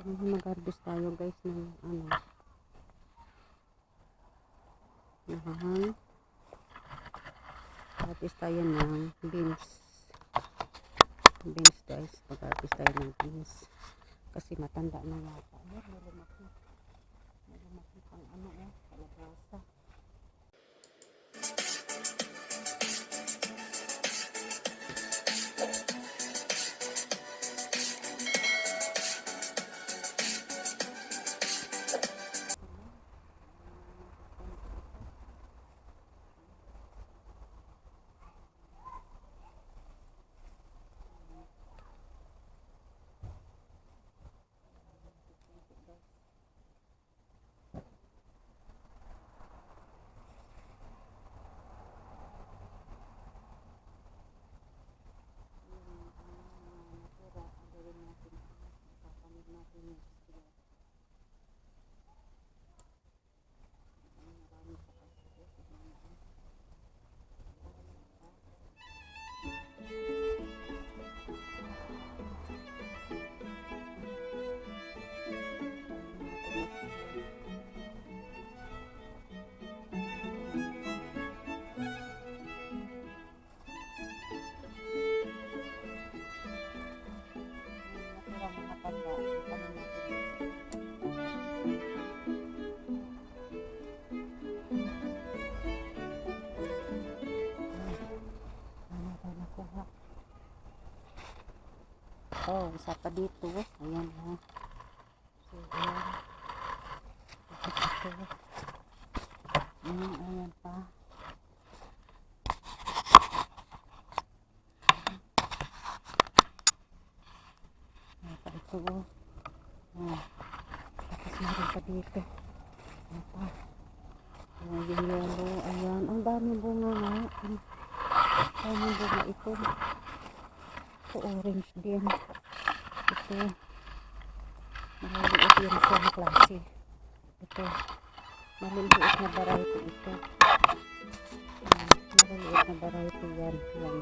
Mag-harvest tayo guys ng ano. Harvest tayo ng beans. Beans guys. Mag-harvest tayo ng beans. Kasi matanda na yata. Ayan, may lumaki. May lumaki pang ano kalabasa. Oh, isa pa dito. Ayan ha. So, ayan. Ito. Ayan pa. Ayan pa ito. Tapos meron pa dito. Ayan pa. Ayan yung yellow. Ayan. Ang daming bunga nga. Ang daming bunga ito. Ito orange din. Ito. Maliliit yung sa klase. Ito. Maliliit na variety ito. Maliliit na variety yan. Yan.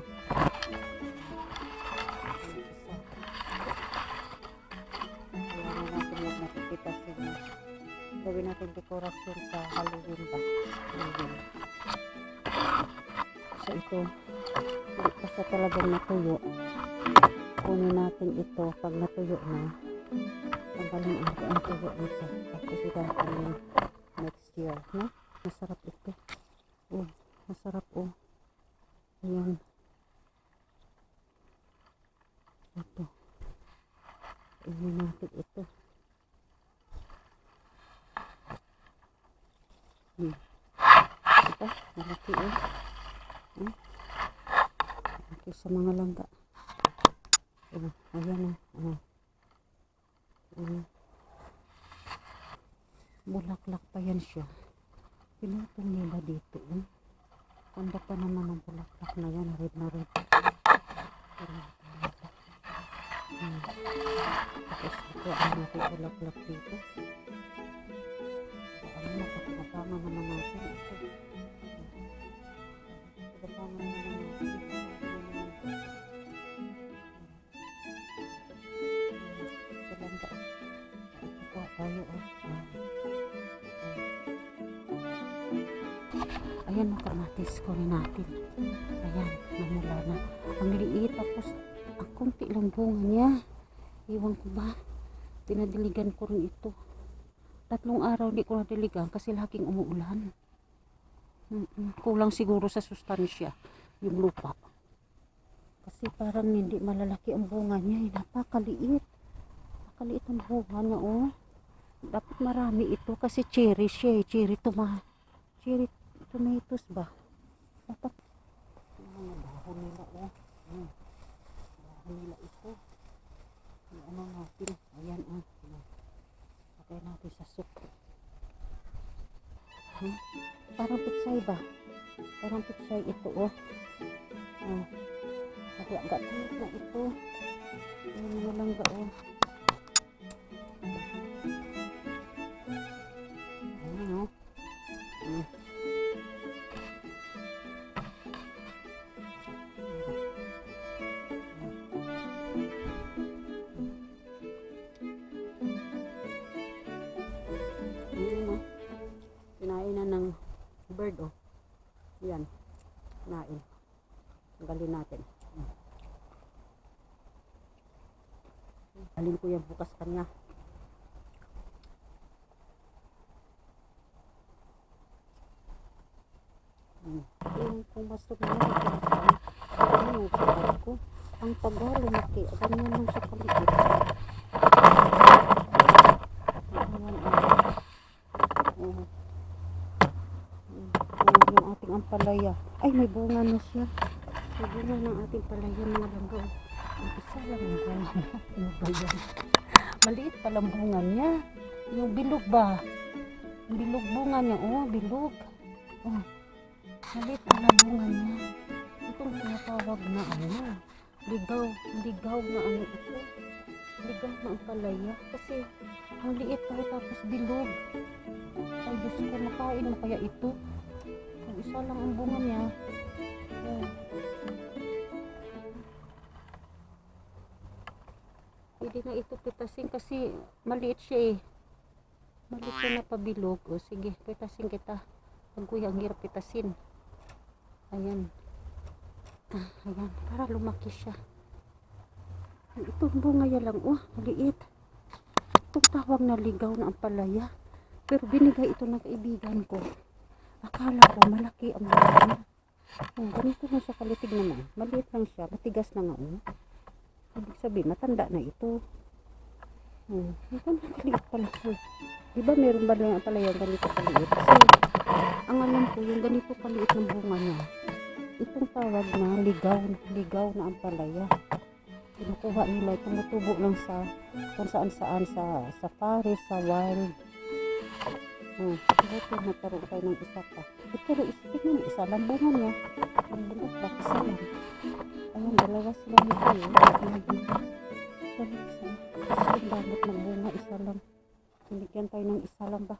Kaya na natin yung nakikita sila. Gawin natin dekorasyon sa Halloween ba? Halloween. So ito. Hindi pa siya talagang natuyo. Kunin natin ito pag natuyo na. Tanggalin ang tuyo nito. Tapos idahan next year. No? Masarap ito. Oh, masarap oh. Ayan. Ito. Iyan natin ito. Ito. Malaki oh. Malaki sa mga langga. Ayan oh. Bulaklak pa yan siya. Pinutol nila dito. Kanda pa naman ang bulaklak na yan. Red na red. Tapos ito ang natin bulaklak dito. Pagkapangan naman natin. Pagkapangan naman natin. Tayo ayan ang kamatis ko rin natin. Ayan, namula na ang liit, tapos ang kunti lang bunga niya. Iwan ko ba, pinadiligan ko rin ito 3 araw. Hindi ko nadiligan kasi laging umuulan. Kulang siguro sa sustansya yung lupa kasi parang hindi malalaki ang bunga niya. Napakaliit ang bunga niya oh. Dapat marami ito kasi cherry siya. Cherry tomatoes ba? Dapat mga dahon nila oh. Dahon nila ito. Ano natin? Ayan oh. Patay natin sa soup. Parang pitsay ba? Parang pitsay ito oh. Agak-agak na ito. Ayan mga langga oh. Nain. Tanggalin natin. Alin ko yan bukas kanya. Yung pumasok na yung sabi ko. Ang tagal, lumaki. Ganyan lang siya kaliit. Yung ating ampalaya. Ay, may bunga na siya. May bunga ng ating palaya, mga langga. Ang isa lang ang bunga na. Ano ba yan? Maliit palang bunga niya. Yung bilog ba? Yung bilog bunga niya. Oh, bilog. Oh, maliit palang bunga niya. Itong tinatawag na ano. Ligaw na ano ito. Ligaw na ang palaya. Kasi ang liit pa tapos bilog. Ay, Diyos ko, makain mo kaya ito? Ang isa lang ang bunga niya. Oh. Pwede na ito pitasin kasi maliit siya eh. Maliit siya na pabilog. O sige, pitasin kita. Pag kuya, ang hirap pitasin. Ayan. Ayan, para lumaki siya. Itong bunga yan lang. Oh, maliit. Itong tawag na ligaw na ang palaya. Pero binigay ito ng kaibigan ko. Akala ko malaki ang bunga niya. Ganito na siya kalitig naman. Maliit lang siya. Matigas na nga. Ibig sabihin, matanda na ito. Ito na kaliit pala. Diba meron ba lang palaya ganito kaliit? Kasi ang alam ko, yung ganito kaliit ng bunga niya, itong tawag na ligaw na ang palaya. Kinukuha nila, tumutubo lang sa kung saan sa forest, sa wild. Ito nagkaroon tayo ng isa pa. Pero tingnan, isa lang bunga niya. Ang bunga pa, isa lang. Ayun, dalawa sila nito yun. Dalawa sila. Kasi ang damot ng bunga, isa lang. Binigyan tayo ng isa lang ba?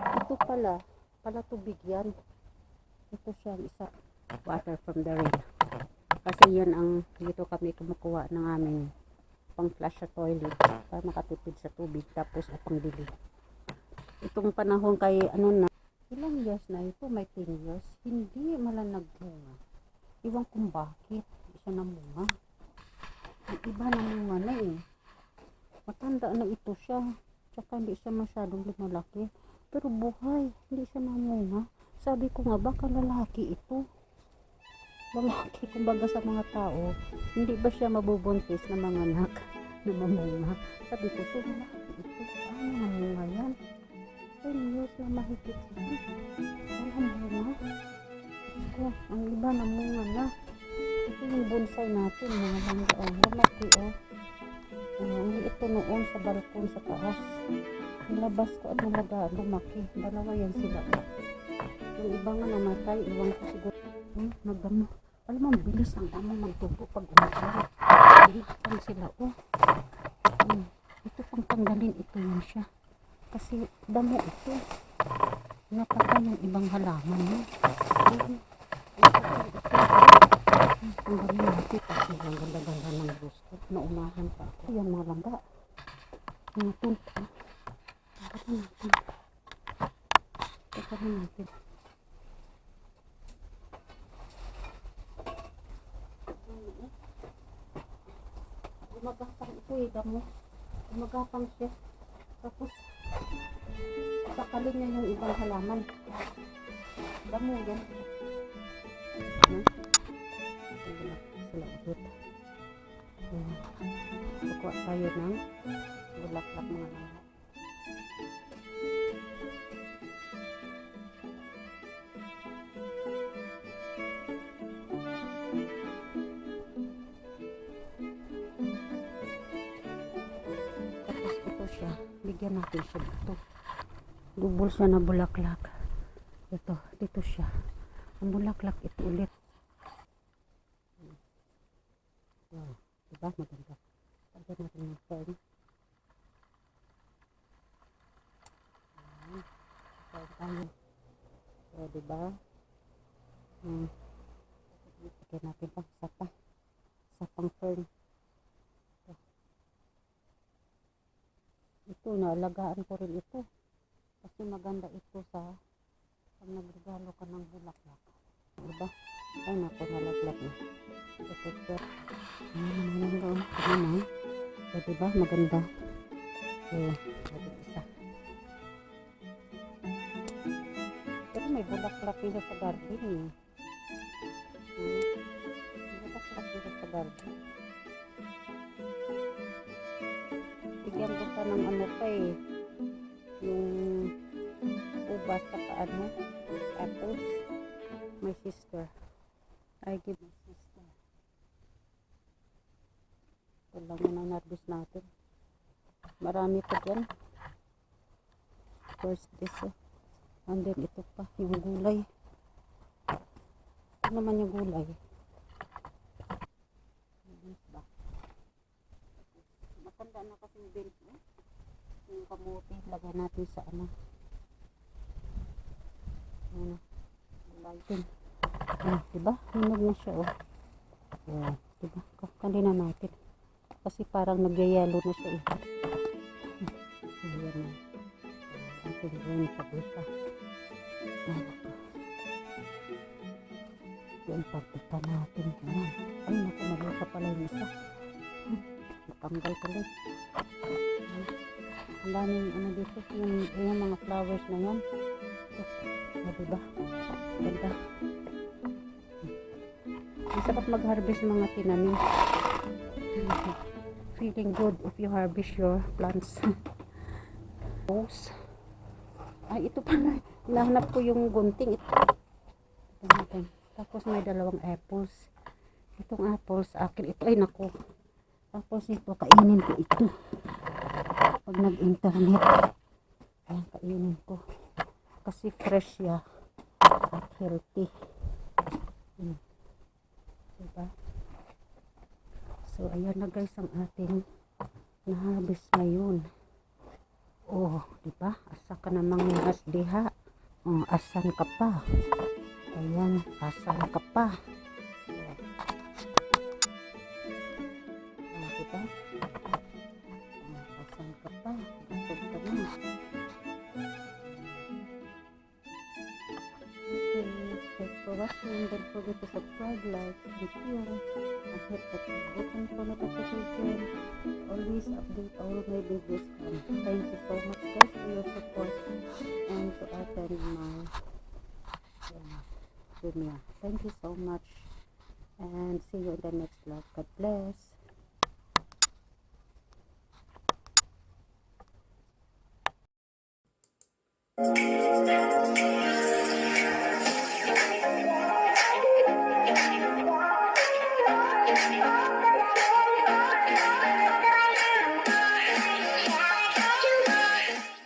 Ito pala tubig yan. Ito siya, isa. Water from the rain. Kasi yan ang dito kami kumukuha ng aming pang flush sa toilet para makatipid sa tubig tapos pang bili. Itong panahon kay ano na ilang years na ito, may 10 years, hindi malang nagbunga. Iwan kung bakit isa na munga. Iba na munga na eh. Matanda na ito siya. Tsaka hindi siya masyadong lumalaki. Pero buhay, hindi siya namunga. Sabi ko nga baka lalaki ito. Lalaki, kumbaga sa mga tao, hindi ba siya mabubuntis na mga anak na mamunga? Sabi ko, so lalaki ito. Ano mamunga yan? 10 years na mahigit siya. Walang bunga. Ko, ang iba namunga na. Ito yung bonsai natin, mga langga. Lalaki ang ito noon sa balkon sa taas. Nilabas ko at lumaki. Dalawa yan sila. Yung iba nga namatay, iwan ko siguro. Nagdamo. Alam mo, bilis ang damo magtubo pag umakyat. Bilis lang sila. Ito pang tanggalin, ito yun siya. Kasi damo ito. Napatay yung ibang halaman. Tanggalin natin kasi ang ganda-ganda ng gusto. Naunahan pa ako. Yan mga langga. Mga tunta. Tanggalin natin. Gumagapang ito damo. Gumagapang siya. Tapos, sakalin niya yung ibang halaman. Damo yan. Sila ulit. Kukuha tayo ng bulaklak mga langga. Bigyan natin siya dito. Dubol siya na bulaklak. Ito, dito siya. Ang bulaklak ito ulit. Wow, diba? Maganda. Pagkat natin ng fern. Fern tayo. So, diba? Bigyan natin pang sapa. Sapang fern. Ito, naalagaan ko rin ito. Kasi maganda ito sa pag nagregalo ka ng bulaklak. Diba? Ay, naku, nalaglag na. So, picture. Ayan naman doon. Tignan mo. So, diba? Maganda. So, bakit isa. Pero may bulaklak dito sa garden eh. May bulaklak dito sa garden. Bigyan ko pa ng ano pa eh. Yung ubas sa ano. Apples. My sister. I give my sister. Ito lang yun ang narbis natin. Marami pa dyan. First this eh. And then ito pa, yung gulay. Ito naman yung gulay. Beans ba? Matanda na kasing beans eh. Yung kamuti, lagay natin sa ano. Ano. Lighting. Diba? Hinog na siya oh. Wow. Diba? Kanina natin. Kasi parang nagyayalo na siya eh. Ayan na. Ating green paprika. Ayan ako. Yung paprika natin. Ayan. Ay naku, malita pala yung isa. Natanggal pala. Ang daming ano dito. Yung mga flowers na yan. Diba? Ganda. Ang sarap mag-harvest ng mga tinanim. Feeling good if you harvest your plants. Rose. Ay, ito pala. Hinahanap ko yung gunting. Ito natin. Tapos may dalawang apples. Itong apples, akin. Ito ay naku. Tapos ito, kainin ko ito. Pag nag-internet. Ayan, kainin ko. Kasi fresh siya. At healthy. Diba? So, ayan na guys ang ating na-harvest ngayon. Oh, diba? Asa ka namang diha. Oh, asan ka pa? Ayan, asan ka pa? Oh, diba? Oh, asan ka pa? Asan ka na? Okay, thanks for watching. Don't forget to subscribe, like, and share. And hit the button for notification. Always update all my videos. Thank you so much guys for your support and to attend my premiere. Thank you so much and see you in the next vlog. God bless.